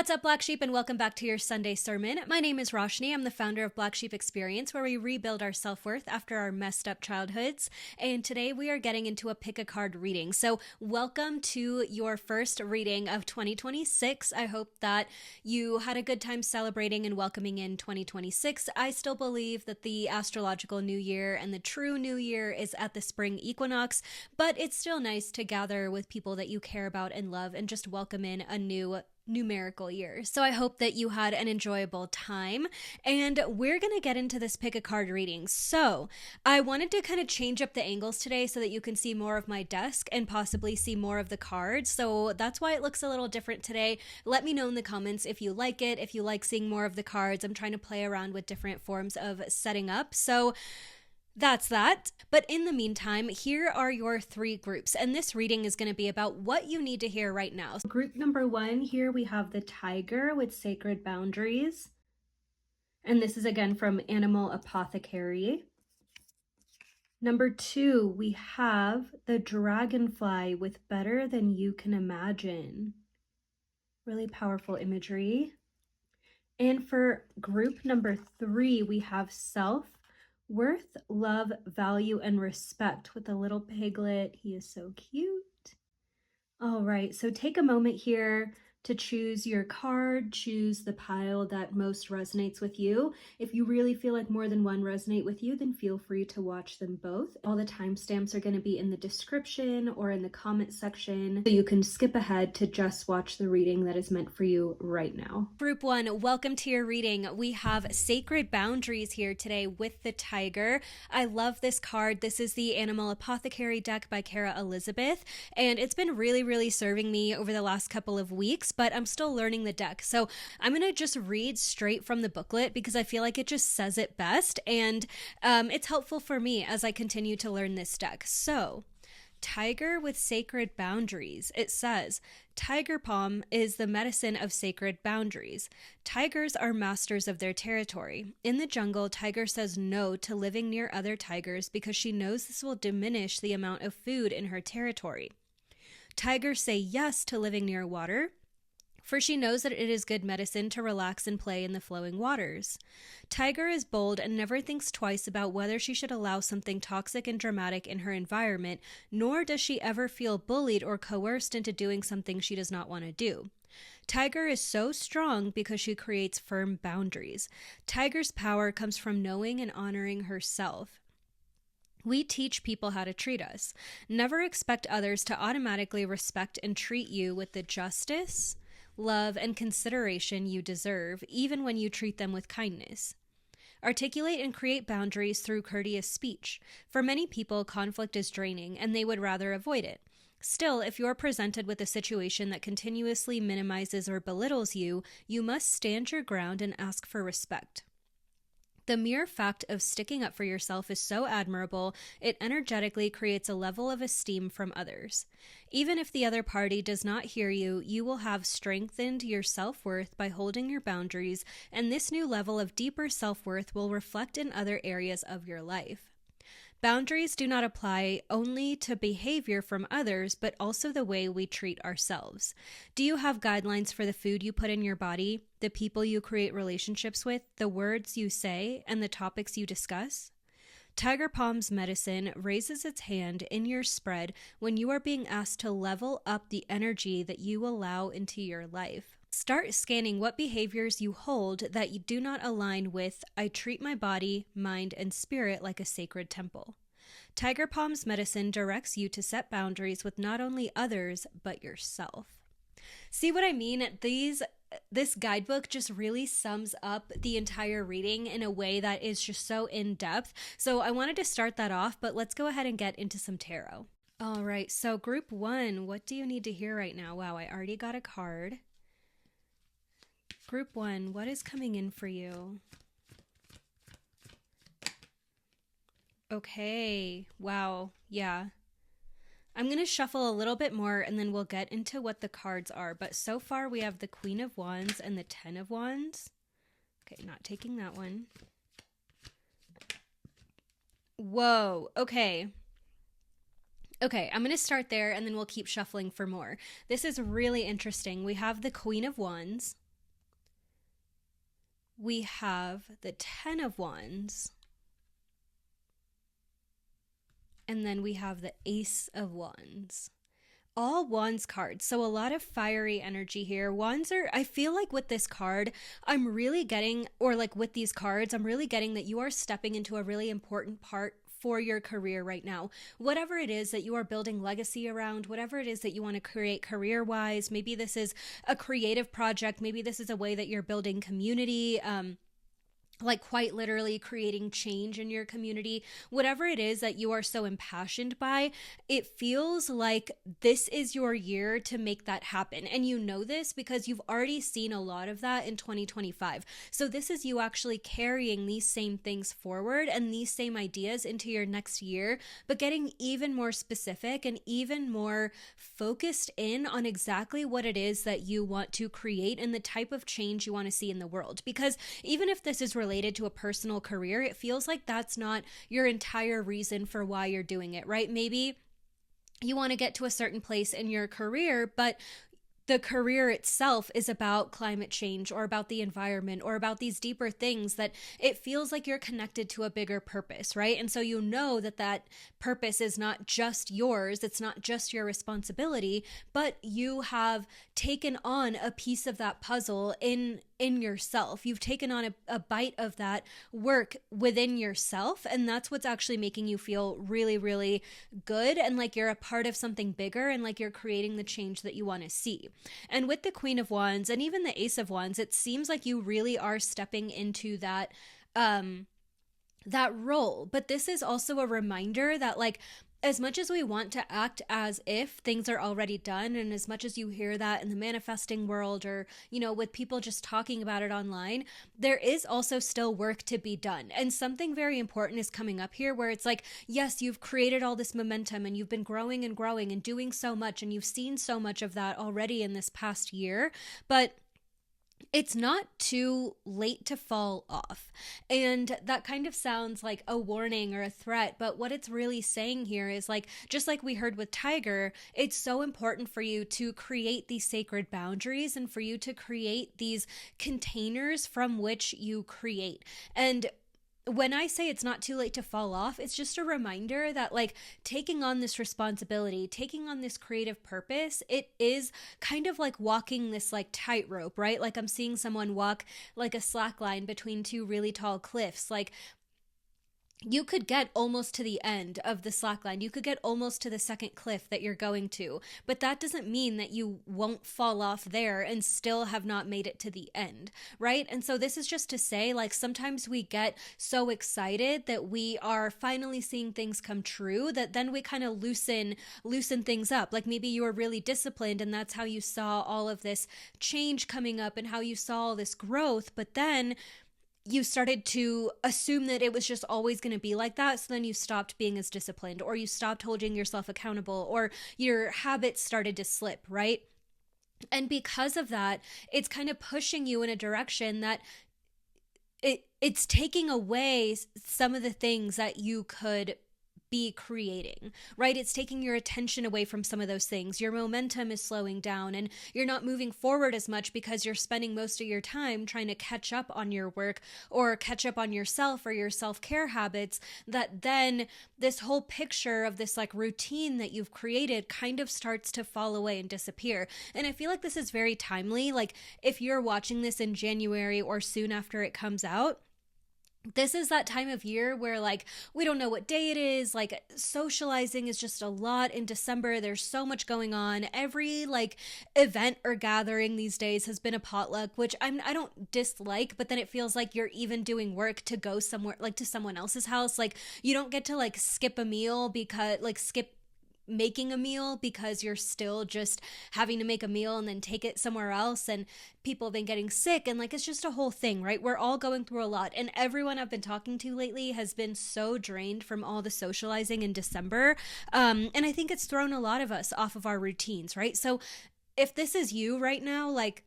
What's up, Black Sheep, and welcome back to your Sunday sermon. My name is Roshni. I'm the founder of Black Sheep Experience, where we rebuild our self-worth after our messed up childhoods. And today we are getting into a pick a card reading. So welcome to your first reading of 2026. I hope that you had a good time celebrating and welcoming in 2026. I still believe that the astrological new year and the true new year is at the spring equinox, but it's still nice to gather with people that you care about and love and just welcome in a new numerical year. So I hope that you had an enjoyable time, and we're going to get into this pick a card reading. So I wanted to kind of change up the angles today so that you can see more of my desk and possibly see more of the cards. So that's why it looks a little different today. Let me know in the comments if you like it, if you like seeing more of the cards. I'm trying to play around with different forms of setting up. So that's that. But in the meantime, here are your three groups. And this reading is going to be about what you need to hear right now. So group number one, here we have the tiger with sacred boundaries. And this is again from Animal Apothecary. Number two, we have the dragonfly with better than you can imagine. Really powerful imagery. And for group number three, we have self-worth, love, value, and respect with a little piglet. He is so cute. All right, so take a moment here to choose your card, choose the pile that most resonates with you. If you really feel like more than one resonate with you, then feel free to watch them both. All the timestamps are going to be in the description or in the comment section, so you can skip ahead to just watch the reading that is meant for you right now. Group one, welcome to your reading. We have Sacred Boundaries here today with the tiger. I love this card. This is the Animal Apothecary deck by Kara Elizabeth, and it's been really serving me over the last couple of weeks, but I'm still learning the deck. So I'm going to just read straight from the booklet because I feel like it just says it best, and it's helpful for me as I continue to learn this deck. So, Tiger with Sacred Boundaries. It says, Tiger Palm is the medicine of sacred boundaries. Tigers are masters of their territory. In the jungle, Tiger says no to living near other tigers because she knows this will diminish the amount of food in her territory. Tigers say yes to living near water, for she knows that it is good medicine to relax and play in the flowing waters. Tiger is bold and never thinks twice about whether she should allow something toxic and dramatic in her environment, nor does she ever feel bullied or coerced into doing something she does not want to do. Tiger is so strong because she creates firm boundaries. Tiger's power comes from knowing and honoring herself. We teach people how to treat us. Never expect others to automatically respect and treat you with the justice, love, and consideration you deserve, even when you treat them with kindness. Articulate and create boundaries through courteous speech. For many people, conflict is draining, and they would rather avoid it. Still, if you're presented with a situation that continuously minimizes or belittles you, you must stand your ground and ask for respect. The mere fact of sticking up for yourself is so admirable, it energetically creates a level of esteem from others. Even if the other party does not hear you, you will have strengthened your self-worth by holding your boundaries, and this new level of deeper self-worth will reflect in other areas of your life. Boundaries do not apply only to behavior from others, but also the way we treat ourselves. Do you have guidelines for the food you put in your body, the people you create relationships with, the words you say, and the topics you discuss? Tiger Palm's medicine raises its hand in your spread when you are being asked to level up the energy that you allow into your life. Start scanning what behaviors you hold that you do not align with I treat my body, mind, and spirit like a sacred temple. Tiger Palm's medicine directs you to set boundaries with not only others, but yourself. See what I mean? This guidebook just really sums up the entire reading in a way that is just so in-depth. So I wanted to start that off, but let's go ahead and get into some tarot. All right, so group one, what do you need to hear right now? Wow, I already got a card. Group one, what is coming in for you? Okay, wow, yeah. I'm going to shuffle a little bit more and then we'll get into what the cards are. But so far we have the Queen of Wands and the Ten of Wands. Okay, not taking that one. Whoa, okay. Okay, I'm going to start there and then we'll keep shuffling for more. This is really interesting. We have the Queen of Wands. we have the Ten of Wands, and then we have the Ace of Wands. All wands cards. So a lot of fiery energy here. Wands are, I feel like with this card, I'm really getting, or like with these cards, I'm really getting that you are stepping into a really important part for your career right now. Whatever it is that you are building legacy around, whatever it is that you want to create career wise, maybe this is a creative project, maybe this is a way that you're building community, like quite literally creating change in your community, whatever it is that you are so impassioned by, it feels like this is your year to make that happen. And you know this because you've already seen a lot of that in 2025. So this is you actually carrying these same things forward and these same ideas into your next year, but getting even more specific and even more focused in on exactly what it is that you want to create and the type of change you want to see in the world. Because even if this is related to a personal career, it feels like that's not your entire reason for why you're doing it, right? Maybe you want to get to a certain place in your career, but the career itself is about climate change or about the environment or about these deeper things that it feels like you're connected to a bigger purpose, right? And so you know that that purpose is not just yours, it's not just your responsibility, but you have taken on a piece of that puzzle in yourself. You've taken on a bite of that work within yourself, and that's what's actually making you feel really, really good and like you're a part of something bigger and like you're creating the change that you want to see. And with the Queen of Wands and even the Ace of Wands, it seems like you really are stepping into that that role. But this is also a reminder that like as much as we want to act as if things are already done, and as much as you hear that in the manifesting world or, you know, with people just talking about it online, there is also still work to be done. And something very important is coming up here where it's like, yes, you've created all this momentum and you've been growing and doing so much, and you've seen so much of that already in this past year, but it's not too late to fall off. And that kind of sounds like a warning or a threat, but what it's really saying here is like, just like we heard with Tiger, it's so important for you to create these sacred boundaries and for you to create these containers from which you create. And when I say it's not too late to fall off, it's just a reminder that like taking on this responsibility, taking on this creative purpose, it is kind of like walking this like tightrope, right? Like I'm seeing someone walk like a slack line between two really tall cliffs. Like you could get almost to the end of the slack line. You could get almost to the second cliff that you're going to, but that doesn't mean that you won't fall off there and still have not made it to the end, right? And so this is just to say, like, sometimes we get so excited that we are finally seeing things come true that then we kind of loosen things up. Like maybe you were really disciplined and that's how you saw all of this change coming up and how you saw all this growth, but then you started to assume that it was just always going to be like that. So then you stopped being as disciplined, or you stopped holding yourself accountable, or your habits started to slip, right? And because of that, it's kind of pushing you in a direction that it's taking away some of the things that you could be creating, right? It's taking your attention away from some of those things. Your momentum is slowing down and you're not moving forward as much because you're spending most of your time trying to catch up on your work or catch up on yourself or your self-care habits, that then this whole picture of this like routine that you've created kind of starts to fall away and disappear. And I feel like this is very timely. Like if you're watching this in January or soon after it comes out, this is that time of year where like we don't know what day it is. Like socializing is just a lot in December. There's so much going on. Every like event or gathering these days has been a potluck, which I don't dislike, but then it feels like you're even doing work to go somewhere, like to someone else's house. Like you don't get to like skip a meal because like skip making a meal because you're still just having to make a meal and then take it somewhere else, and people have been getting sick, and like it's just a whole thing, right? We're all going through a lot, and everyone I've been talking to lately has been so drained from all the socializing in December, and I think it's thrown a lot of us off of our routines, right? So if this is you right now, like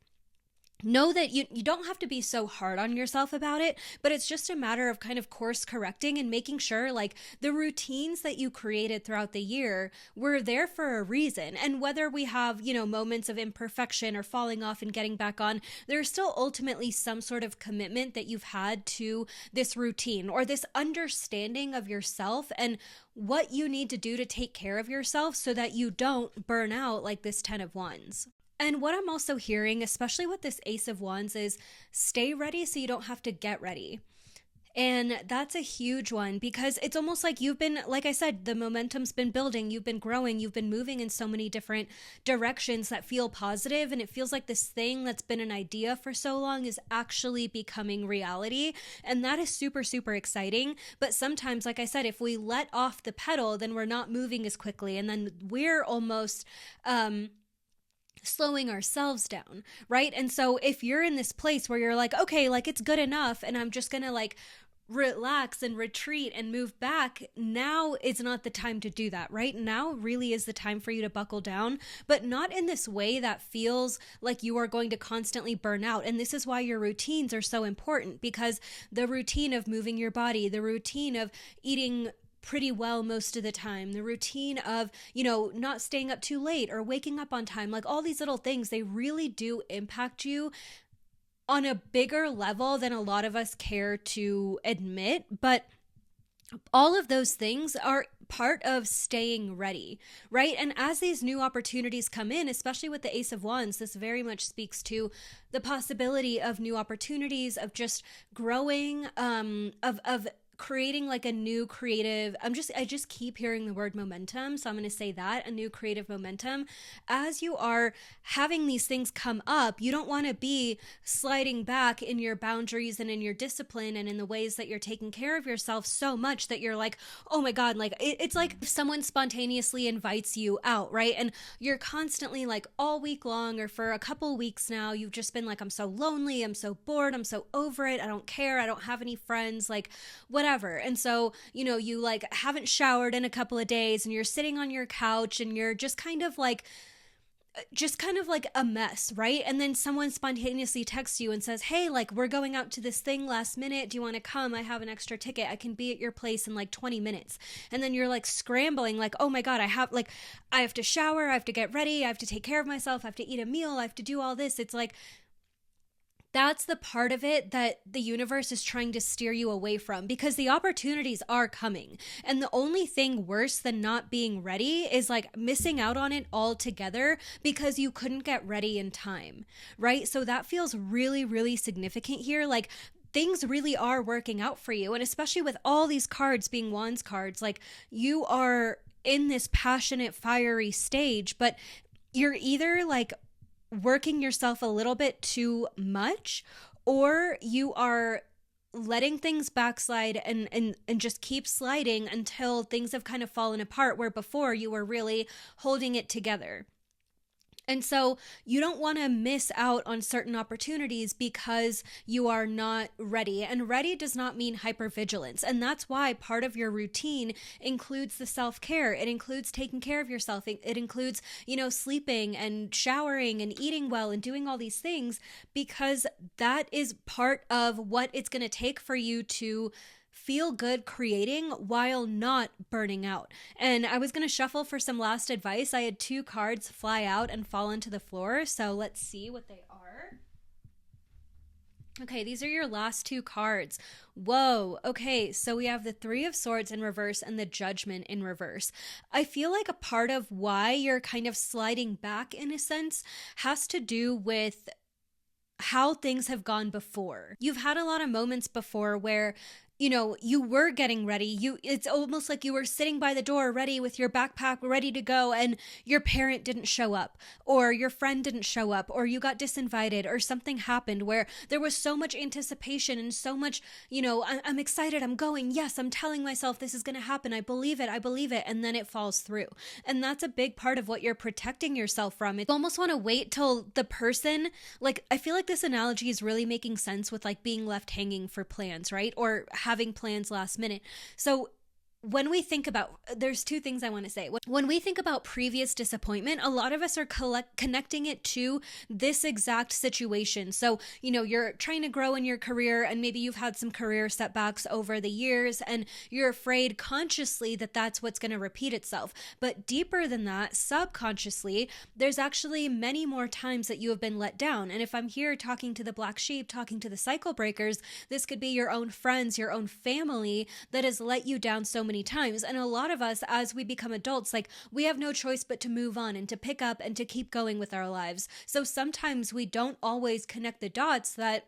know that you don't have to be so hard on yourself about it, but it's just a matter of kind of course correcting and making sure like the routines that you created throughout the year were there for a reason. And whether we have, moments of imperfection or falling off and getting back on, there's still ultimately some sort of commitment that you've had to this routine or this understanding of yourself and what you need to do to take care of yourself so that you don't burn out like this 10 of Wands. And what I'm also hearing, especially with this Ace of Wands, is stay ready so you don't have to get ready. And that's a huge one because it's almost like you've been, like I said, the momentum's been building, you've been growing, you've been moving in so many different directions that feel positive, and it feels like this thing that's been an idea for so long is actually becoming reality. And that is super, super exciting. But sometimes, like I said, if we let off the pedal, then we're not moving as quickly. And then we're almost, slowing ourselves down, right? And so if you're in this place where you're like, okay, like it's good enough and I'm just gonna like relax and retreat and move back, now is not the time to do that. Right now really is the time for you to buckle down, but not in this way that feels like you are going to constantly burn out. And this is why your routines are so important, because the routine of moving your body, the routine of eating pretty well most of the time, the routine of, not staying up too late or waking up on time, like all these little things, they really do impact you on a bigger level than a lot of us care to admit. But all of those things are part of staying ready, right? And as these new opportunities come in, especially with the Ace of Wands, this very much speaks to the possibility of new opportunities, of just growing, of creating like a new creative, I just keep hearing the word momentum, so I'm going to say that, a new creative momentum. As you are having these things come up, you don't want to be sliding back in your boundaries and in your discipline and in the ways that you're taking care of yourself so much that you're like, oh my God, like it's like if someone spontaneously invites you out, right? And you're constantly like all week long or for a couple weeks now, you've just been like, I'm so lonely, I'm so bored, I'm so over it, I don't care, I don't have any friends, like whatever. And so, you like haven't showered in a couple of days and you're sitting on your couch and you're just kind of like a mess, right? And then someone spontaneously texts you and says, hey, like we're going out to this thing last minute. Do you want to come? I have an extra ticket. I can be at your place in like 20 minutes. And then you're like scrambling, like, oh my God, I have to shower. I have to get ready. I have to take care of myself. I have to eat a meal. I have to do all this. It's like, that's the part of it that the universe is trying to steer you away from, because the opportunities are coming. And the only thing worse than not being ready is like missing out on it altogether because you couldn't get ready in time, right? So that feels really, really significant here. Like things really are working out for you. And especially with all these cards being Wands cards, like you are in this passionate, fiery stage, but you're either like working yourself a little bit too much, or you are letting things backslide and just keep sliding until things have kind of fallen apart, where before you were really holding it together. And so you don't want to miss out on certain opportunities because you are not ready. And ready does not mean hypervigilance. And that's why part of your routine includes the self-care. It includes taking care of yourself. It includes, sleeping and showering and eating well and doing all these things, because that is part of what it's going to take for you to feel good creating while not burning out. And I was going to shuffle for some last advice. I had 2 cards fly out and fall onto the floor. So let's see what they are. Okay, these are your last 2 cards. Whoa. Okay, so we have the 3 of Swords in reverse and the Judgment in reverse. I feel like a part of why you're kind of sliding back in a sense has to do with how things have gone before. You've had a lot of moments before where you were getting ready. It's almost like you were sitting by the door ready with your backpack ready to go, and your parent didn't show up, or your friend didn't show up, or you got disinvited, or something happened where there was so much anticipation and so much, I'm excited, I'm going, yes, I'm telling myself this is going to happen, I believe it, and then it falls through. And that's a big part of what you're protecting yourself from. You almost want to wait till the person, like, I feel like this analogy is really making sense with like being left hanging for plans, right? Or having plans last minute. So when we think about, there's two things I want to say. When we think about previous disappointment, a lot of us are connecting it to this exact situation. So, you're trying to grow in your career and maybe you've had some career setbacks over the years and you're afraid consciously that that's what's going to repeat itself. But deeper than that, subconsciously, there's actually many more times that you have been let down. And if I'm here talking to the black sheep, talking to the cycle breakers, this could be your own friends, your own family that has let you down so many times. And a lot of us, as we become adults, we have no choice but to move on and to pick up and to keep going with our lives. So sometimes we don't always connect the dots that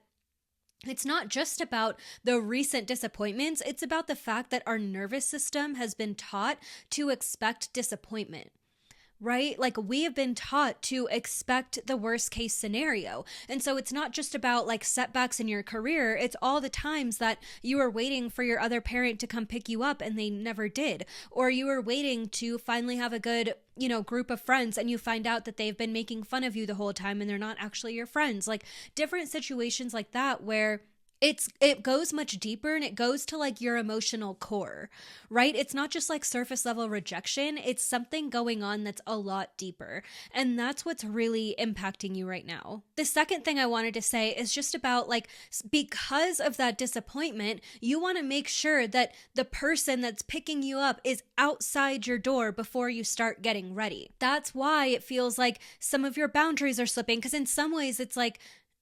it's not just about the recent disappointments. It's about the fact that our nervous system has been taught to expect disappointment. Right? We have been taught to expect the worst case scenario. And so it's not just about setbacks in your career. It's all the times that you were waiting for your other parent to come pick you up and they never did. Or you were waiting to finally have a good, group of friends and you find out that they've been making fun of you the whole time and they're not actually your friends. Different situations like that where it goes much deeper and it goes to your emotional core, right? It's not just surface level rejection. It's something going on that's a lot deeper. And that's what's really impacting you right now. The second thing I wanted to say is just about because of that disappointment, you want to make sure that the person that's picking you up is outside your door before you start getting ready. That's why it feels like some of your boundaries are slipping, because in some ways it's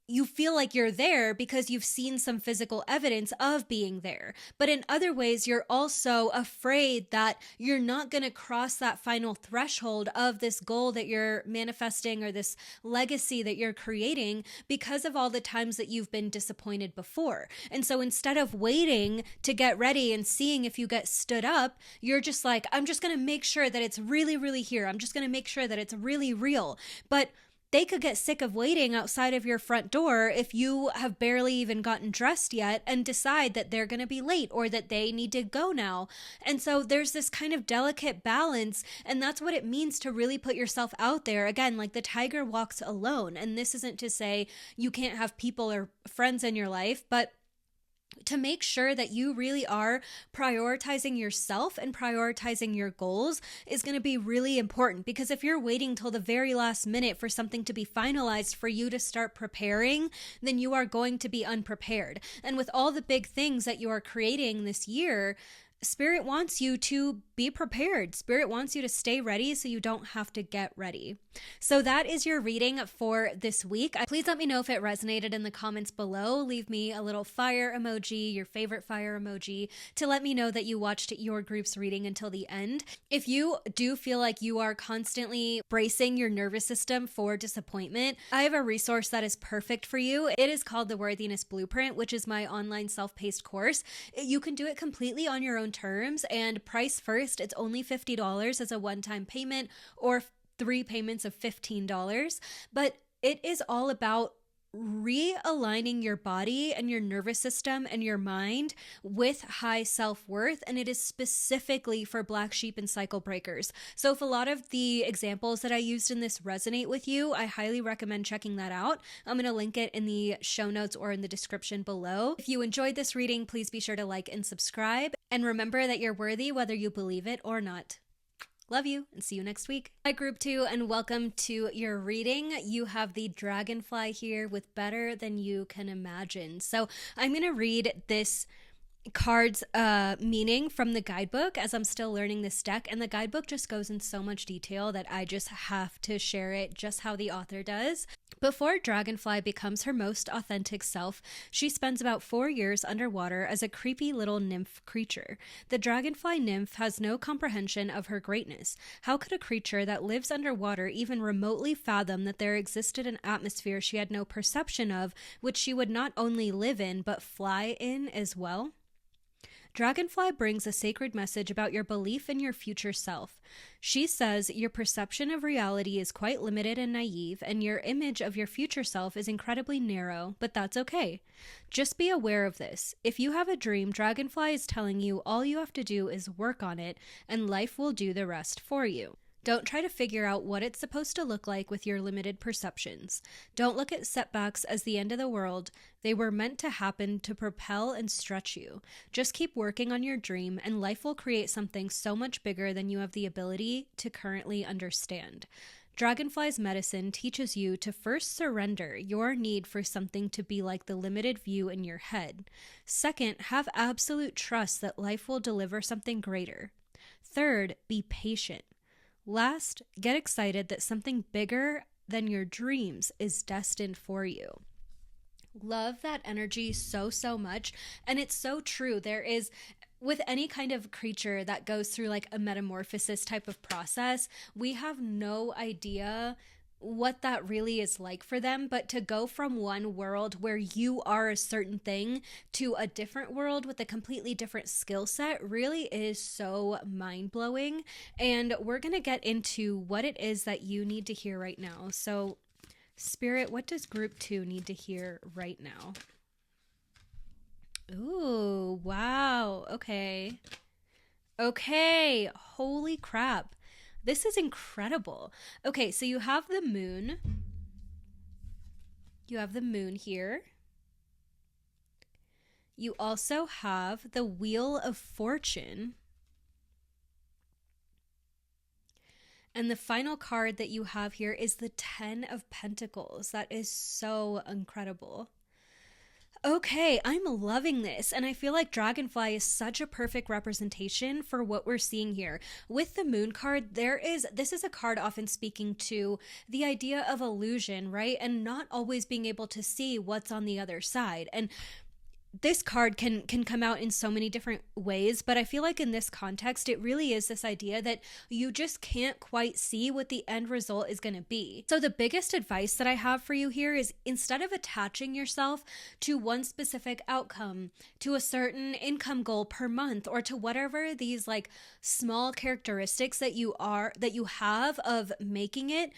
you feel like you're there because you've seen some physical evidence of being there. But in other ways, you're also afraid that you're not going to cross that final threshold of this goal that you're manifesting or this legacy that you're creating because of all the times that you've been disappointed before. And so instead of waiting to get ready and seeing if you get stood up, you're just I'm just going to make sure that it's really, really here. I'm just going to make sure that it's really real. But they could get sick of waiting outside of your front door if you have barely even gotten dressed yet and decide that they're going to be late or that they need to go now. And so there's this kind of delicate balance, and that's what it means to really put yourself out there. Again, the tiger walks alone. And this isn't to say you can't have people or friends in your life, but to make sure that you really are prioritizing yourself and prioritizing your goals is going to be really important. Because if you're waiting till the very last minute for something to be finalized for you to start preparing, then you are going to be unprepared. And with all the big things that you are creating this year, Spirit wants you to be prepared. Spirit wants you to stay ready so you don't have to get ready. So that is your reading for this week. Please let me know if it resonated in the comments below. Leave me a little fire emoji, your favorite fire emoji, to let me know that you watched your group's reading until the end. If you do feel like you are constantly bracing your nervous system for disappointment, I have a resource that is perfect for you. It is called the Worthiness Blueprint, which is my online self-paced course. You can do it completely on your own terms, and price first, it's only $50 as a one-time payment or 3 payments of $15. But it is all about realigning your body and your nervous system and your mind with high self-worth, and it is specifically for black sheep and cycle breakers. So if a lot of the examples that I used in this resonate with you, I highly recommend checking that out. I'm going to link it in the show notes or in the description below. If you enjoyed this reading, please be sure to like and subscribe, and remember that you're worthy whether you believe it or not. Love you, and see you next week. Hi, Group 2, and welcome to your reading. You have the Dragonfly here with Better Than You Can Imagine. So I'm going to read this card's meaning from the guidebook as I'm still learning this deck, and the guidebook just goes in so much detail that I just have to share it just how the author does. Before Dragonfly becomes her most authentic self, she spends about 4 years underwater as a creepy little nymph creature. The Dragonfly nymph has no comprehension of her greatness. How could a creature that lives underwater even remotely fathom that there existed an atmosphere she had no perception of, which she would not only live in, but fly in as well? Dragonfly brings a sacred message about your belief in your future self. She says your perception of reality is quite limited and naive, and your image of your future self is incredibly narrow, but that's okay. Just be aware of this. If you have a dream, Dragonfly is telling you all you have to do is work on it, and life will do the rest for you. Don't try to figure out what it's supposed to look like with your limited perceptions. Don't look at setbacks as the end of the world. They were meant to happen to propel and stretch you. Just keep working on your dream, and life will create something so much bigger than you have the ability to currently understand. Dragonfly's medicine teaches you to first surrender your need for something to be like the limited view in your head. Second, have absolute trust that life will deliver something greater. Third, be patient. Last, get excited that something bigger than your dreams is destined for you. Love that energy so, so much. And it's so true. There is, with any kind of creature that goes through like a metamorphosis type of process, we have no idea what that really is like for them. But to go from one world where you are a certain thing to a different world with a completely different skill set really is so mind-blowing. And we're going to get into what it is that you need to hear right now. So Spirit, what does group 2 need to hear right now? Ooh, wow. Okay. Holy crap. This is incredible. Okay, so you have the moon. You have the moon here. You also have the Wheel of Fortune. And the final card that you have here is the 10 of Pentacles. That is so incredible. Okay, I'm loving this, and I feel like Dragonfly is such a perfect representation for what we're seeing here. With the moon card, this is a card often speaking to the idea of illusion, right? And not always being able to see what's on the other side. And this card can come out in so many different ways, but I feel like in this context, it really is this idea that you just can't quite see what the end result is going to be. So the biggest advice that I have for you here is, instead of attaching yourself to one specific outcome, to a certain income goal per month, or to whatever these like small characteristics that you have of making it,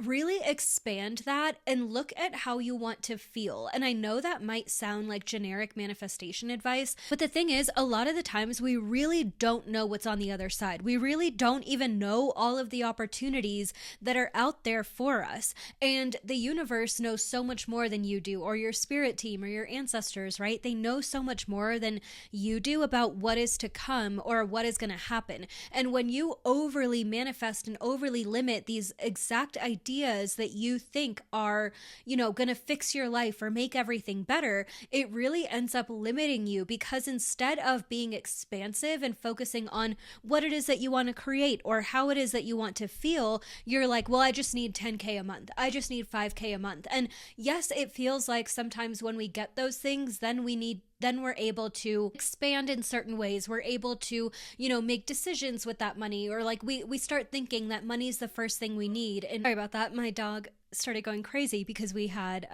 really expand that and look at how you want to feel. And I know that might sound like generic manifestation advice, but the thing is, a lot of the times we really don't know what's on the other side. We really don't even know all of the opportunities that are out there for us. And the universe knows so much more than you do, or your spirit team, or your ancestors, right? They know so much more than you do about what is to come or what is going to happen. And when you overly manifest and overly limit these exact ideas that you think are, going to fix your life or make everything better, it really ends up limiting you, because instead of being expansive and focusing on what it is that you want to create or how it is that you want to feel, you're like, well, I just need 10K a month. I just need 5K a month. And yes, it feels like sometimes when we get those things, then we're able to expand in certain ways. We're able to, make decisions with that money, or like we start thinking that money is the first thing we need. And sorry about that. My dog started going crazy because we had,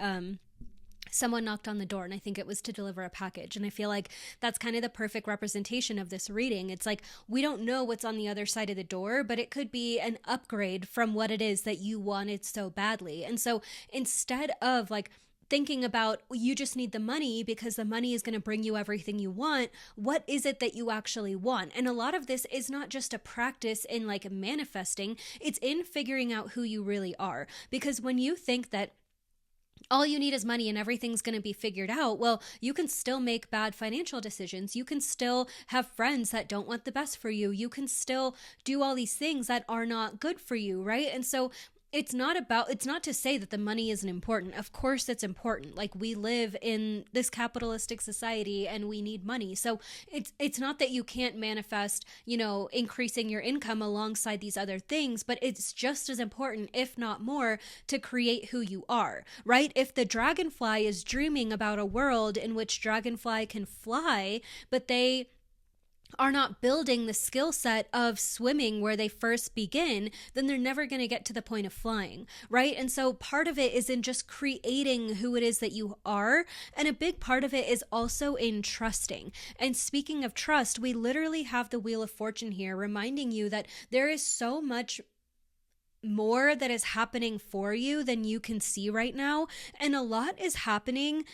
someone knocked on the door, and I think it was to deliver a package. And I feel like that's kind of the perfect representation of this reading. It's like, we don't know what's on the other side of the door, but it could be an upgrade from what it is that you wanted so badly. And so instead of like thinking about, you just need the money because the money is going to bring you everything you want, what is it that you actually want? And a lot of this is not just a practice in like manifesting, it's in figuring out who you really are. Because when you think that all you need is money and everything's going to be figured out, well, you can still make bad financial decisions. You can still have friends that don't want the best for you. You can still do all these things that are not good for you, right? And so it's not to say that the money isn't important. Of course it's important. Like, we live in this capitalistic society and we need money. So it's not that you can't manifest, increasing your income alongside these other things, but it's just as important, if not more, to create who you are, right? If the dragonfly is dreaming about a world in which dragonfly can fly, but they are not building the skill set of swimming where they first begin, then they're never going to get to the point of flying, right? And so part of it is in just creating who it is that you are. And a big part of it is also in trusting. And speaking of trust, we literally have the Wheel of Fortune here reminding you that there is so much more that is happening for you than you can see right now. And a lot is happening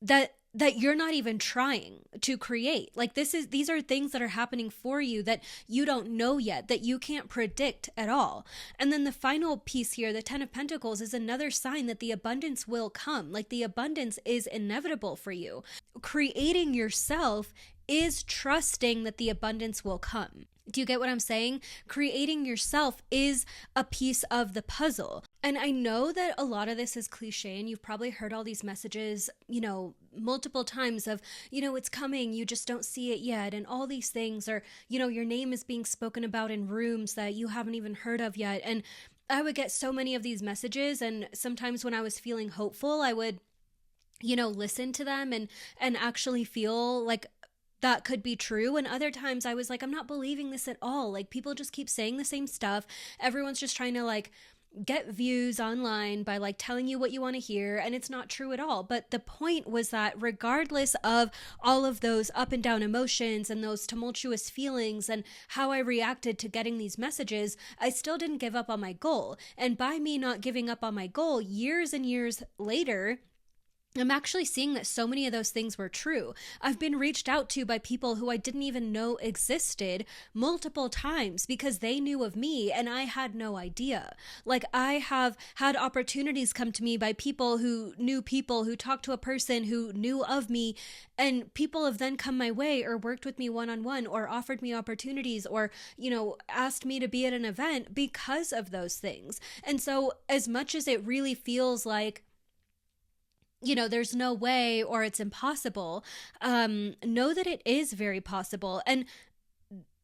that that you're not even trying to create. Like these are things that are happening for you that you don't know yet, that you can't predict at all. And then the final piece here, the 10 of Pentacles, is another sign that the abundance will come. Like the abundance is inevitable for you. Creating yourself is trusting that the abundance will come. Do you get what I'm saying? Creating yourself is a piece of the puzzle. And I know that a lot of this is cliche, and you've probably heard all these messages, multiple times of, it's coming, you just don't see it yet. And all these things are, your name is being spoken about in rooms that you haven't even heard of yet. And I would get so many of these messages. And sometimes when I was feeling hopeful, I would, listen to them and actually feel like that could be true. And other times I was like, I'm not believing this at all. Like people just keep saying the same stuff. Everyone's just trying to get views online by telling you what you want to hear, and it's not true at all. But the point was that regardless of all of those up and down emotions and those tumultuous feelings and how I reacted to getting these messages, I still didn't give up on my goal. And by me not giving up on my goal, years and years later, I'm actually seeing that so many of those things were true. I've been reached out to by people who I didn't even know existed multiple times because they knew of me and I had no idea. I have had opportunities come to me by people who talked to a person who knew of me, and people have then come my way or worked with me one-on-one or offered me opportunities or, asked me to be at an event because of those things. And so as much as it really feels like, there's no way or it's impossible, know that it is very possible. And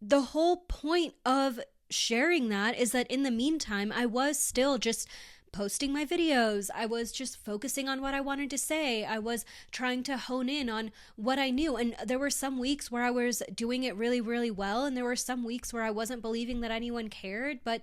the whole point of sharing that is that in the meantime, I was still just posting my videos. I was just focusing on what I wanted to say. I was trying to hone in on what I knew. And there were some weeks where I was doing it really, really well. And there were some weeks where I wasn't believing that anyone cared, but,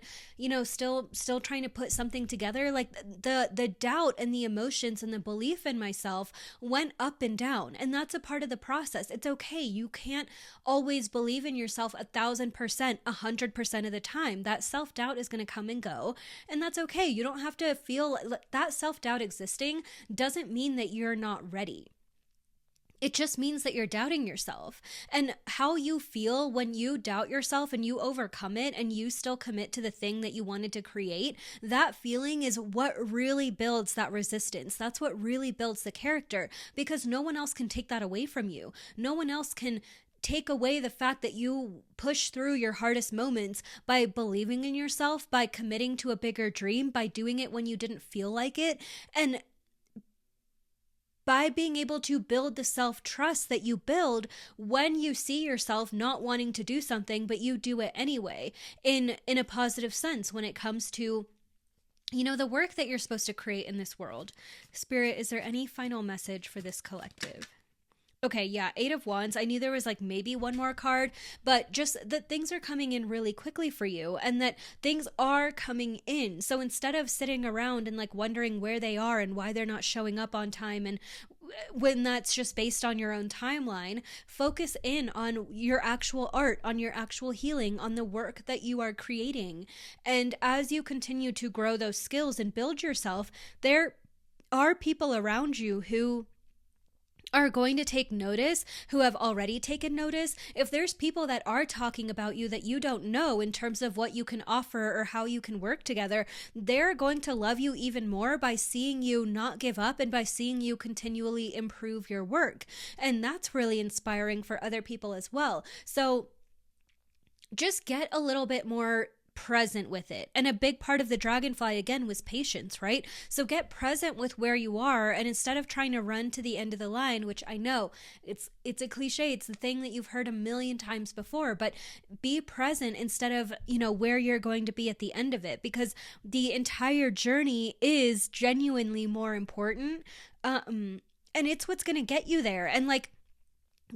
still trying to put something together. The doubt and the emotions and the belief in myself went up and down. And that's a part of the process. It's okay. You can't always believe in yourself 1,000%, 100% of the time. That self-doubt is going to come and go. And that's okay. You don't have to feel that self-doubt existing doesn't mean that you're not ready. It just means that you're doubting yourself. And how you feel when you doubt yourself and you overcome it and you still commit to the thing that you wanted to create, that feeling is what really builds that resistance. That's what really builds the character, because no one else can take that away from you. No one else can take away the fact that you push through your hardest moments by believing in yourself, by committing to a bigger dream, by doing it when you didn't feel like it, and by being able to build the self-trust that you build when you see yourself not wanting to do something, but you do it anyway, in a positive sense when it comes to the work that you're supposed to create in this world. Spirit, is there any final message for this collective? Okay, yeah, 8 of Wands. I knew there was maybe one more card, but just that things are coming in really quickly for you and that things are coming in. So instead of sitting around and wondering where they are and why they're not showing up on time, and when that's just based on your own timeline, focus in on your actual art, on your actual healing, on the work that you are creating. And as you continue to grow those skills and build yourself, there are people around you who are going to take notice, who have already taken notice. If there's people that are talking about you that you don't know in terms of what you can offer or how you can work together, they're going to love you even more by seeing you not give up and by seeing you continually improve your work. And that's really inspiring for other people as well. So just get a little bit more present with it. And a big part of the Dragonfly again was patience, right? So get present with where you are, and instead of trying to run to the end of the line, which I know it's a cliche, it's the thing that you've heard a million times before, but be present instead of, where you're going to be at the end of it, because the entire journey is genuinely more important. And it's what's going to get you there. And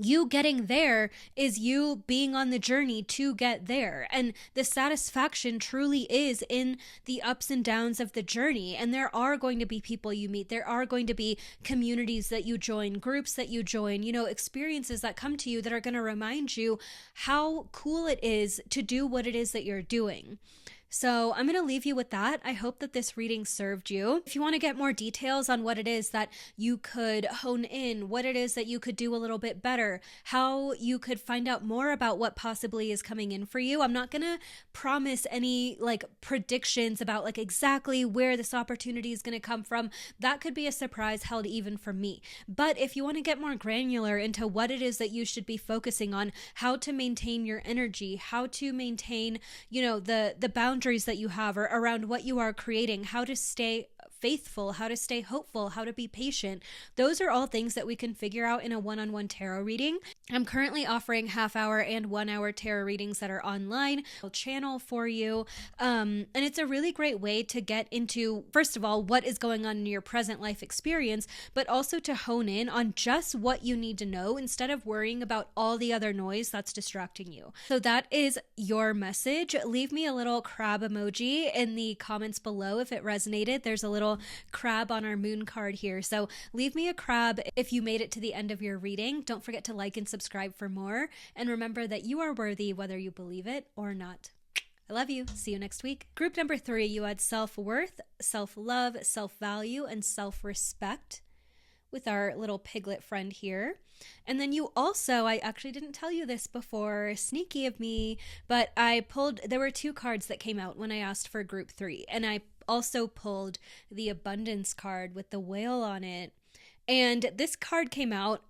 you getting there is you being on the journey to get there. And the satisfaction truly is in the ups and downs of the journey. And there are going to be people you meet. There are going to be communities that you join, groups that you join, experiences that come to you that are going to remind you how cool it is to do what it is that you're doing. So I'm going to leave you with that. I hope that this reading served you. If you want to get more details on what it is that you could hone in, what it is that you could do a little bit better, how you could find out more about what possibly is coming in for you, I'm not going to promise any like predictions about like exactly where this opportunity is going to come from. That could be a surprise held even from me. But if you want to get more granular into what it is that you should be focusing on, how to maintain your energy, how to maintain, the boundaries that you have or around what you are creating, how to stay faithful, how to stay hopeful, how to be patient. Those are all things that we can figure out in a one-on-one tarot reading. I'm currently offering half-hour and 1-hour tarot readings that are online. I'll channel for you. And it's a really great way to get into, first of all, what is going on in your present life experience, but also to hone in on just what you need to know instead of worrying about all the other noise that's distracting you. So that is your message. Leave me a little crab emoji in the comments below if it resonated. There's a little crab on our moon card here. So leave me a crab if you made it to the end of your reading. Don't forget to like and subscribe for more. And remember that you are worthy whether you believe it or not. I love you. See you next week. Group number 3, you had self-worth, self-love, self-value, and self-respect with our little piglet friend here. And then you also, I actually didn't tell you this before, sneaky of me, but there were 2 cards that came out when I asked for group 3. And I also pulled the abundance card with the whale on it. And this card came out,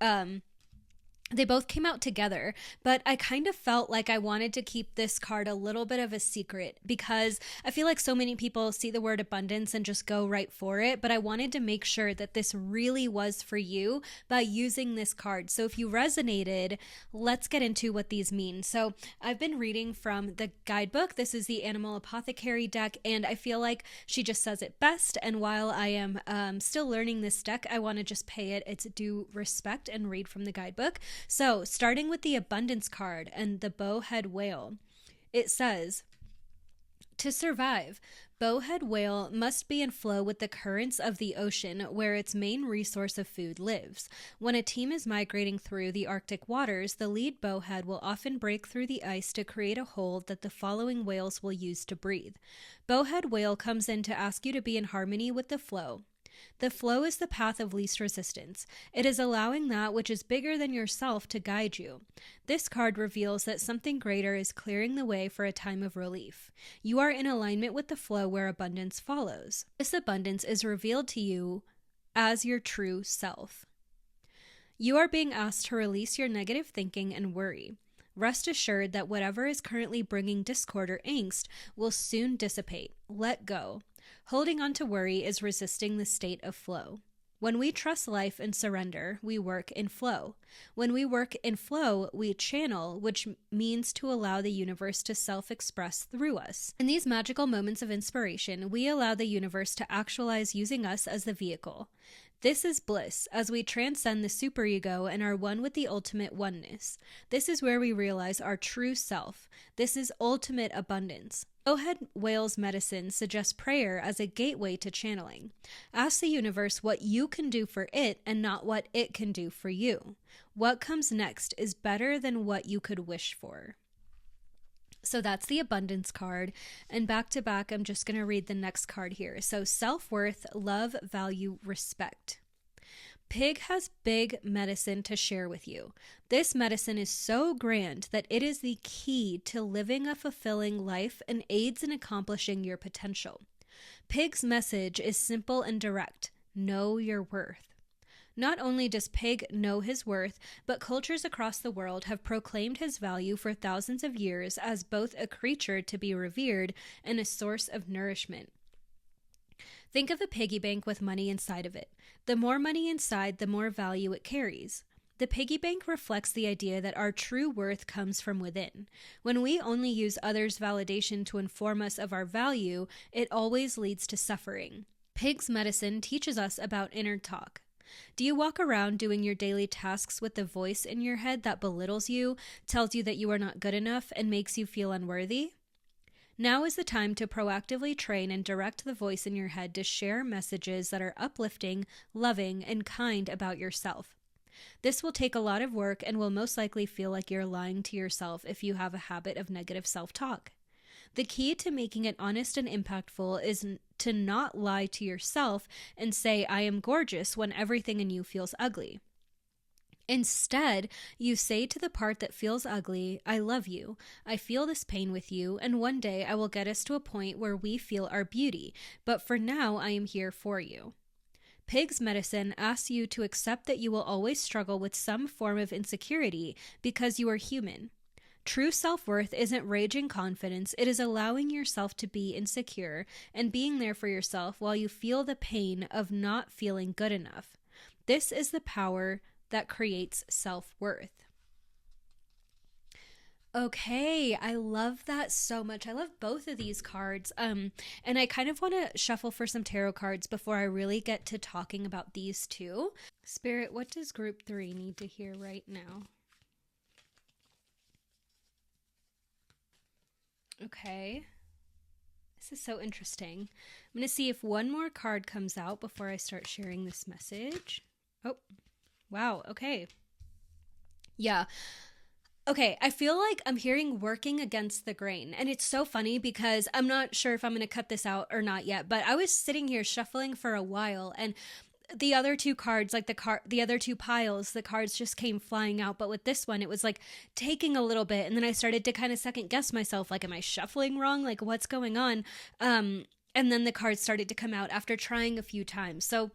they both came out together, but I kind of felt like I wanted to keep this card a little bit of a secret because I feel like so many people see the word abundance and just go right for it, but I wanted to make sure that this really was for you by using this card. So if you resonated, let's get into what these mean. So I've been reading from the guidebook. This is the Animal Apothecary deck, and I feel like she just says it best. And while I am still learning this deck, I want to just pay it its due respect and read from the guidebook. So, starting with the abundance card and the bowhead whale, it says, to survive, bowhead whale must be in flow with the currents of the ocean where its main resource of food lives. When a team is migrating through the Arctic waters, the lead bowhead will often break through the ice to create a hole that the following whales will use to breathe. Bowhead whale comes in to ask you to be in harmony with the flow. The flow is the path of least resistance. It is allowing that which is bigger than yourself to guide you. This card reveals that something greater is clearing the way for a time of relief. You are in alignment with the flow where abundance follows. This abundance is revealed to you as your true self. You are being asked to release your negative thinking and worry. Rest assured that whatever is currently bringing discord or angst will soon dissipate. Let go. Holding on to worry is resisting the state of flow. When we trust life and surrender, we work in flow. When we work in flow, we channel, which means to allow the universe to self-express through us. In these magical moments of inspiration, we allow the universe to actualize using us as the vehicle. This is bliss, as we transcend the superego and are one with the ultimate oneness. This is where we realize our true self. This is ultimate abundance. Bowhead whale's medicine suggests prayer as a gateway to channeling. Ask the universe what you can do for it and not what it can do for you. What comes next is better than what you could wish for. So that's the abundance card. And back to back, I'm just going to read the next card here. So self-worth, love, value, respect. Pig has big medicine to share with you. This medicine is so grand that it is the key to living a fulfilling life and aids in accomplishing your potential. Pig's message is simple and direct. Know your worth. Not only does Pig know his worth, but cultures across the world have proclaimed his value for thousands of years as both a creature to be revered and a source of nourishment. Think of a piggy bank with money inside of it. The more money inside, the more value it carries. The piggy bank reflects the idea that our true worth comes from within. When we only use others' validation to inform us of our value, it always leads to suffering. Pig's medicine teaches us about inner talk. Do you walk around doing your daily tasks with the voice in your head that belittles you, tells you that you are not good enough, and makes you feel unworthy? Now is the time to proactively train and direct the voice in your head to share messages that are uplifting, loving, and kind about yourself. This will take a lot of work and will most likely feel like you're lying to yourself if you have a habit of negative self-talk. The key to making it honest and impactful is to not lie to yourself and say, I am gorgeous, when everything in you feels ugly. Instead, you say to the part that feels ugly, I love you. I feel this pain with you, and one day I will get us to a point where we feel our beauty. But for now, I am here for you. Pig's medicine asks you to accept that you will always struggle with some form of insecurity because you are human. True self-worth isn't raging confidence. It is allowing yourself to be insecure and being there for yourself while you feel the pain of not feeling good enough. This is the power that creates self-worth. Okay, I love that so much. I love both of these cards. And I kind of want to shuffle for some tarot cards before I really get to talking about these two. Spirit, what does group 3 need to hear right now? Okay. This is so interesting. I'm going to see if one more card comes out before I start sharing this message. Oh, wow. Okay. Yeah. Okay, I feel like I'm hearing working against the grain. And it's so funny because I'm not sure if I'm going to cut this out or not yet, but I was sitting here shuffling for a while, and the other two cards, like the other two piles, the cards just came flying out. But with this one, it was like taking a little bit. And then I started to kind of second guess myself. Like, am I shuffling wrong? Like, what's going on? And then the cards started to come out after trying a few times. So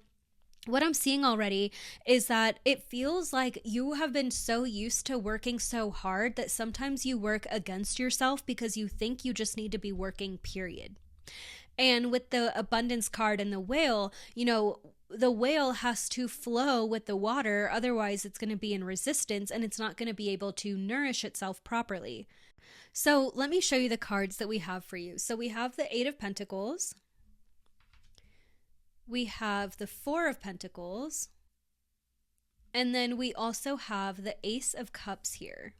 what I'm seeing already is that it feels like you have been so used to working so hard that sometimes you work against yourself because you think you just need to be working, period. And with the abundance card and the whale, the whale has to flow with the water. Otherwise, it's going to be in resistance and it's not going to be able to nourish itself properly. So let me show you the cards that we have for you. So we have the 8 of Pentacles. We have the 4 of Pentacles, and then we also have the Ace of Cups here.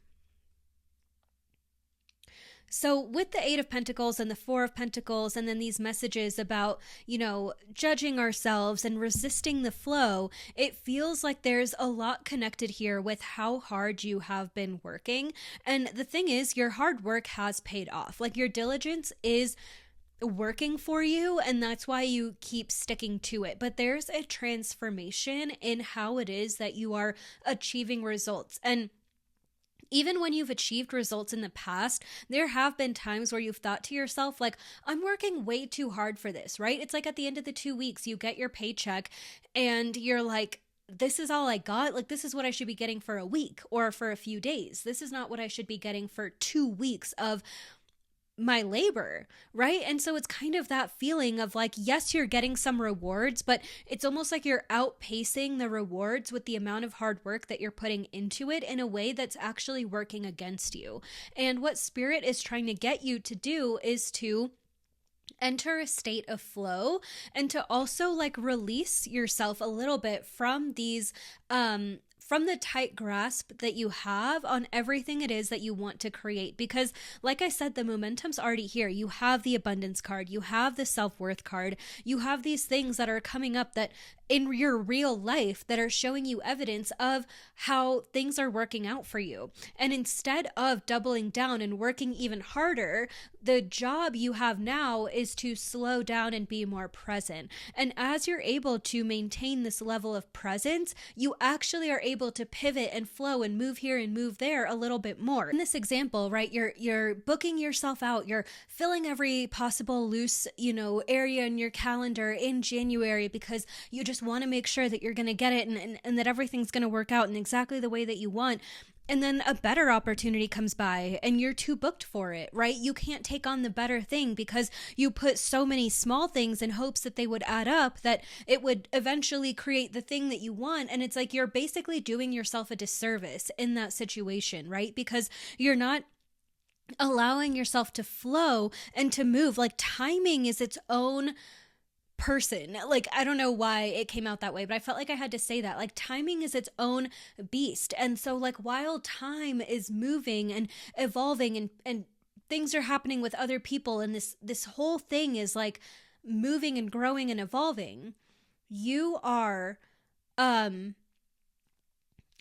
So with the 8 of Pentacles and the 4 of Pentacles, and then these messages about, judging ourselves and resisting the flow, it feels like there's a lot connected here with how hard you have been working. And the thing is, your hard work has paid off. Like, your diligence is working for you, and that's why you keep sticking to it. But there's a transformation in how it is that you are achieving results. And even when you've achieved results in the past, there have been times where you've thought to yourself, like, I'm working way too hard for this, right? It's like at the end of the 2 weeks, you get your paycheck and you're like, this is all I got. Like, this is what I should be getting for a week or for a few days. This is not what I should be getting for 2 weeks of my labor, right? And so it's kind of that feeling of like, yes, you're getting some rewards, but it's almost like you're outpacing the rewards with the amount of hard work that you're putting into it in a way that's actually working against you. And what Spirit is trying to get you to do is to enter a state of flow and to also like release yourself a little bit from these from the tight grasp that you have on everything it is that you want to create. Because like I said, the momentum's already here. You have the abundance card, you have the self-worth card, you have these things that are coming up that in your real life that are showing you evidence of how things are working out for you. And instead of doubling down and working even harder, the job you have now is to slow down and be more present. And as you're able to maintain this level of presence, you actually are able to pivot and flow and move here and move there a little bit more. In this example, right, you're booking yourself out, you're filling every possible loose, area in your calendar in January because you just want to make sure that you're going to get it and that everything's going to work out in exactly the way that you want. And then a better opportunity comes by and you're too booked for it, right? You can't take on the better thing because you put so many small things in hopes that they would add up, that it would eventually create the thing that you want. And it's like you're basically doing yourself a disservice in that situation, right? Because you're not allowing yourself to flow and to move. Like, timing is its own person. Like, I don't know why it came out that way, but I felt like I had to say that. Like, timing is its own beast. And so like, while time is moving and evolving and things are happening with other people, and this whole thing is like moving and growing and evolving, you are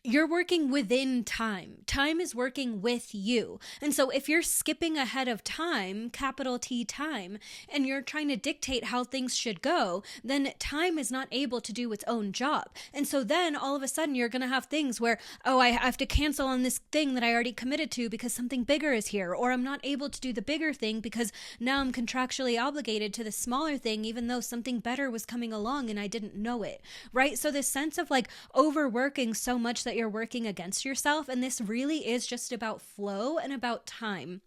you're working within time. Time is working with you. And so if you're skipping ahead of time, capital T time, and you're trying to dictate how things should go, then time is not able to do its own job. And so then all of a sudden you're going to have things where, oh, I have to cancel on this thing that I already committed to because something bigger is here, or I'm not able to do the bigger thing because now I'm contractually obligated to the smaller thing, even though something better was coming along and I didn't know it, right? So this sense of like overworking so much that you're working against yourself, and this really is just about flow and about time.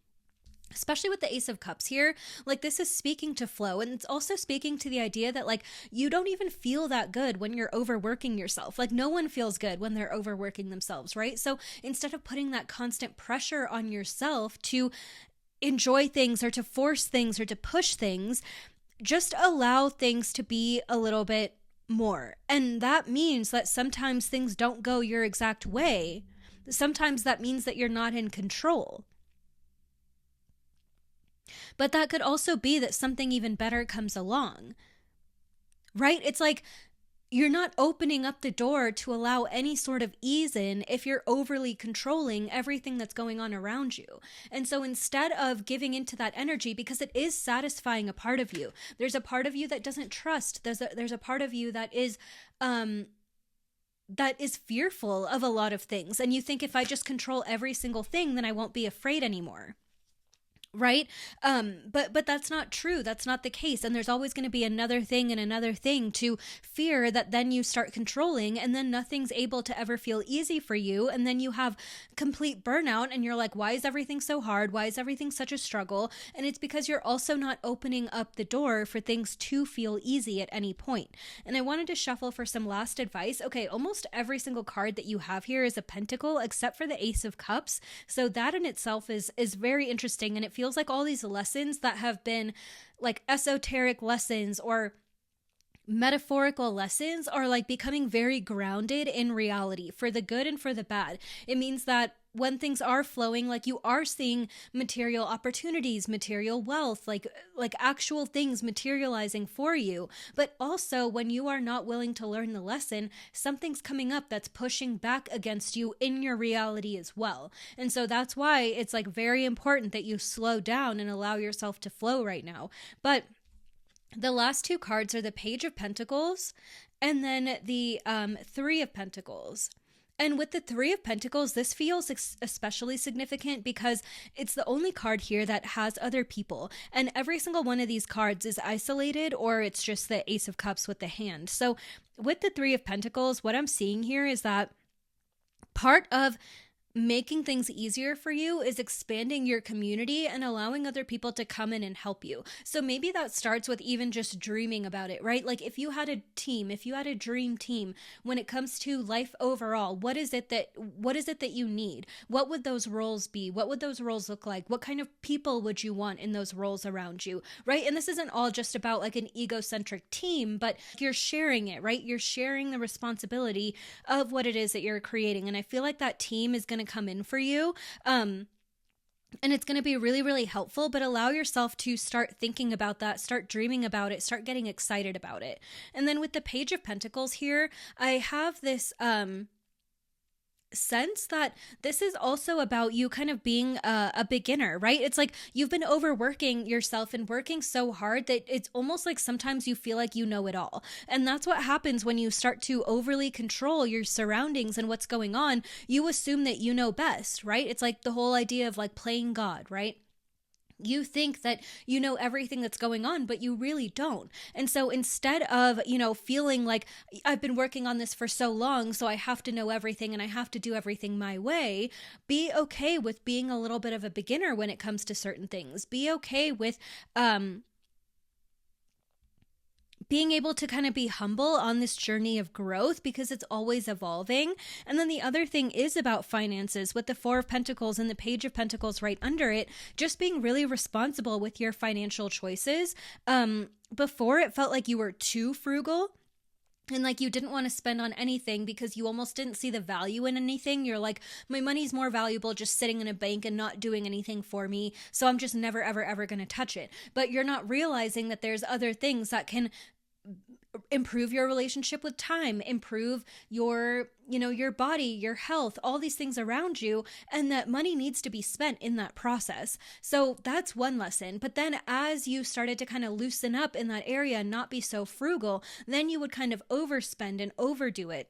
Especially with the Ace of Cups here, like this is speaking to flow, and it's also speaking to the idea that like you don't even feel that good when you're overworking yourself. Like no one feels good when they're overworking themselves, right? So instead of putting that constant pressure on yourself to enjoy things or to force things or to push things, just allow things to be a little bit more. And that means that sometimes things don't go your exact way. Sometimes that means that you're not in control. But that could also be that something even better comes along, right? It's like you're not opening up the door to allow any sort of ease in if you're overly controlling everything that's going on around you. And so instead of giving into that energy, because it is satisfying a part of you, there's a part of you that doesn't trust. There's a part of you that is fearful of a lot of things. And you think if I just control every single thing, then I won't be afraid anymore. Right? But that's not true. That's not the case. And there's always going to be another thing and another thing to fear that then you start controlling, and then nothing's able to ever feel easy for you. And then you have complete burnout and you're like, why is everything so hard? Why is everything such a struggle? And it's because you're also not opening up the door for things to feel easy at any point. And I wanted to shuffle for some last advice. Okay, almost every single card that you have here is a pentacle except for the Ace of Cups. So that in itself is very interesting, and it feels like all these lessons that have been like esoteric lessons or metaphorical lessons are like becoming very grounded in reality for the good and for the bad. It means that when things are flowing, like you are seeing material opportunities, material wealth, like actual things materializing for you. But also when you are not willing to learn the lesson, something's coming up that's pushing back against you in your reality as well. And so that's why it's like very important that you slow down and allow yourself to flow right now. But the last two cards are the Page of Pentacles and then the Three of Pentacles. And with the Three of Pentacles, this feels especially significant because it's the only card here that has other people. And every single one of these cards is isolated, or it's just the Ace of Cups with the hand. So with the Three of Pentacles, what I'm seeing here is that part of making things easier for you is expanding your community and allowing other people to come in and help you. So maybe that starts with even just dreaming about it, right? Like if you had a team, if you had a dream team, when it comes to life overall, what is it that you need? What would those roles be? What would those roles look like? What kind of people would you want in those roles around you, right? And this isn't all just about like an egocentric team, but you're sharing it, right? You're sharing the responsibility of what it is that you're creating. And I feel like that team is going to come in for you. And it's going to be really, really helpful, but allow yourself to start thinking about that, start dreaming about it, start getting excited about it. And then with the Page of Pentacles here, I have this, sense that this is also about you kind of being a beginner, right? It's like you've been overworking yourself and working so hard that it's almost like sometimes you feel like you know it all. And that's what happens when you start to overly control your surroundings and what's going on. You assume that you know best, right? It's like the whole idea of like playing God, right? You think that you know everything that's going on, but you really don't. And so instead of, feeling like I've been working on this for so long, so I have to know everything and I have to do everything my way, be okay with being a little bit of a beginner when it comes to certain things. Be okay with, being able to kind of be humble on this journey of growth because it's always evolving. And then the other thing is about finances with the Four of Pentacles and the Page of Pentacles right under it, just being really responsible with your financial choices. Before it felt like you were too frugal and like you didn't want to spend on anything because you almost didn't see the value in anything. You're like, my money's more valuable just sitting in a bank and not doing anything for me. So I'm just never, ever, ever going to touch it. But you're not realizing that there's other things that can improve your relationship with time, improve your, your body, your health, all these things around you, and that money needs to be spent in that process. So that's one lesson. But then as you started to kind of loosen up in that area and not be so frugal, then you would kind of overspend and overdo it.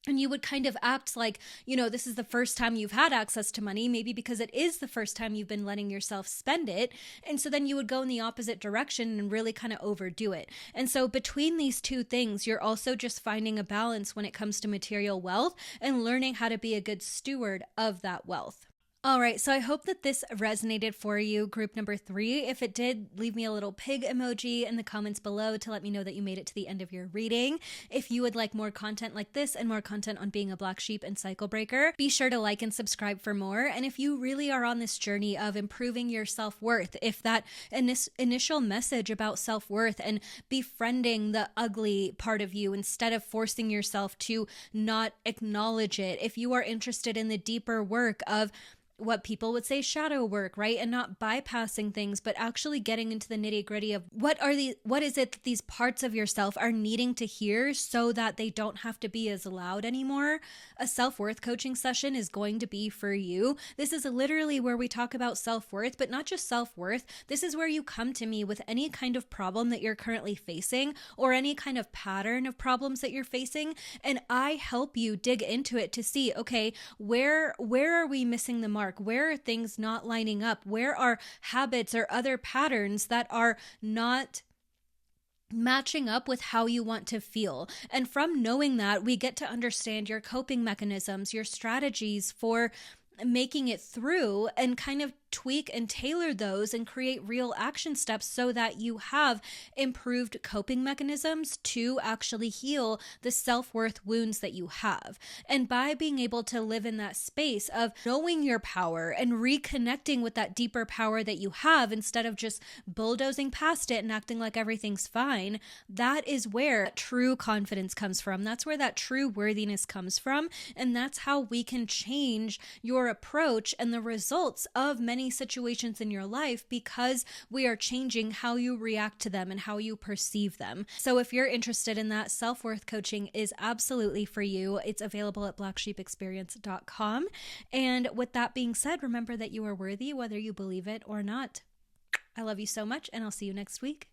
And you would kind of act like, this is the first time you've had access to money, maybe because it is the first time you've been letting yourself spend it. And so then you would go in the opposite direction and really kind of overdo it. And so between these two things, you're also just finding a balance when it comes to material wealth and learning how to be a good steward of that wealth. All right, so I hope that this resonated for you, group number 3. If it did, leave me a little pig emoji in the comments below to let me know that you made it to the end of your reading. If you would like more content like this and more content on being a black sheep and cycle breaker, be sure to like and subscribe for more. And if you really are on this journey of improving your self-worth, if that initial message about self-worth and befriending the ugly part of you instead of forcing yourself to not acknowledge it, if you are interested in the deeper work of what people would say shadow work, right? And not bypassing things, but actually getting into the nitty-gritty of what is it that these parts of yourself are needing to hear so that they don't have to be as loud anymore. A self-worth coaching session is going to be for you. This is literally where we talk about self-worth, but not just self-worth. This is where you come to me with any kind of problem that you're currently facing or any kind of pattern of problems that you're facing. And I help you dig into it to see, okay, where are we missing the mark? Where are things not lining up? Where are habits or other patterns that are not matching up with how you want to feel? And from knowing that, we get to understand your coping mechanisms, your strategies for making it through, and kind of tweak and tailor those and create real action steps so that you have improved coping mechanisms to actually heal the self-worth wounds that you have. And by being able to live in that space of knowing your power and reconnecting with that deeper power that you have instead of just bulldozing past it and acting like everything's fine, that is where true confidence comes from. That's where that true worthiness comes from. And that's how we can change your approach and the results of many situations in your life, because we are changing how you react to them and how you perceive them. So if you're interested in that, self-worth coaching is absolutely for you. It's available at blacksheepexperience.com. And with that being said, remember that you are worthy whether you believe it or not. I love you so much, and I'll see you next week.